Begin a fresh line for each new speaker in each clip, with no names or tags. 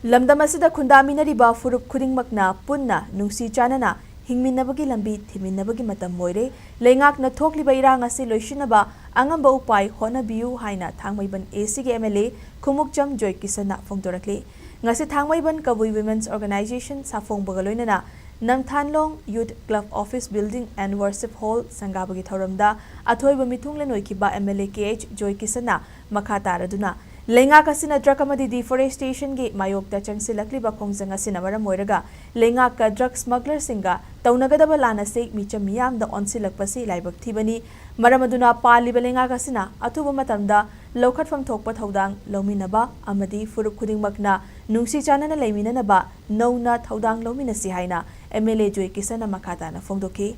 Lamdam asida khundaminariba Furup Khudingmakna punna Nungshi-Channana Hingminnabagi Lambi Thiminnarasi matam moire leingak na thokliba irang asi loishinnaba angamba upai hotnabiyu haina thangmaiban AC ge MLA Kh Joykishan phongdorakli ngasi thangmaiban Kabui Women's Organization safong bagaloinana Namthanlong Youth Club Office Building and Worship Hall Sangabagi Thoramda Athoiba Mithunglen Oikiba MLA Kh Joykishan makha taraduna leingak asina drug amadi deforestation ge mayokta changsilakliba khongjang asina maram oiraga leingak ka drug smuggler singa taunagadaba lana se micham miyamda onsilakpasi laibak thibani maram aduna paliba leingak asina athuba matamda lokhatfam thokpa thodang lominaba amadi Furup Khudingmakna Nungshi-Channana Hingminnabagi Nauna thodang lominasi haina MLA Joykishan makhatana phongdoki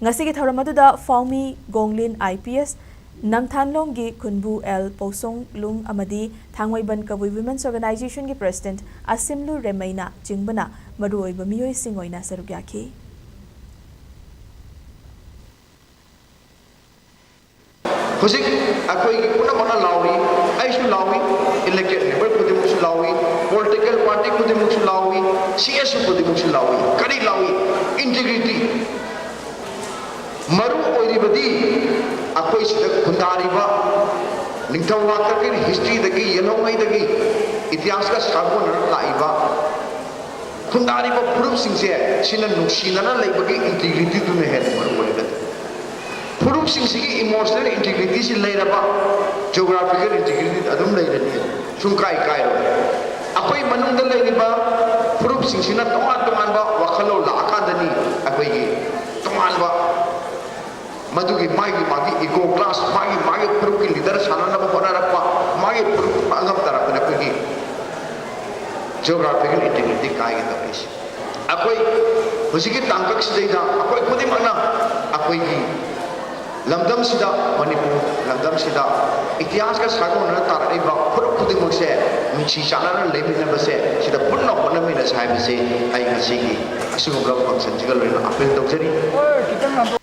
ngasigi thoramatuda Faumi Gonglin IPS Namthanlong gi Kunbu L Posong Lung amadi Thangmaiban Kabui Women's Organization gi President Asimlu Remaina Jingbana maruoiba miyoi singoina sarugyaki
Husik akoi gi puna mana lawi aisu lawi elected member khudimuk lawi political party khudimuk lawi CS khudimuk lawi kari lawi integrity maru oiribadi akoi sida khundariba ningthawa ka history dagi yenongai dagi इतिहास का सागोन लाइबा खुंदारिबा फुरुप सिंसे सिना नुक्सिनना लाइबगी integrity दुने head मरबोलेगत फुरुप सिंसिगी emotional integrity सि लैरबा geographical integrity अदुम लैरनी सुंकाई Cairo अखोई मनुंग the लैरिबा फुरुप सिंसिना तोमान तोमानबा वखलो लाकादनी अखोई तोमानबा मधुगी मागी eco class मागी फुरुप की leader साननबा होनारपा मागी फुरुप अंगम तरपना कोई geographical integrity kai ge tabis akoi husiki tangkak sidaida akoi khudi mana akoi gi lamdam sida Manipur lamdam sida itihas ka sagon na tarai ba Furup Khudingmak se Nungshi-Channana Hingminnabagi se sida punna hotnabiyu na sai se ai ngasi gi asugum function jigal appeal tawjari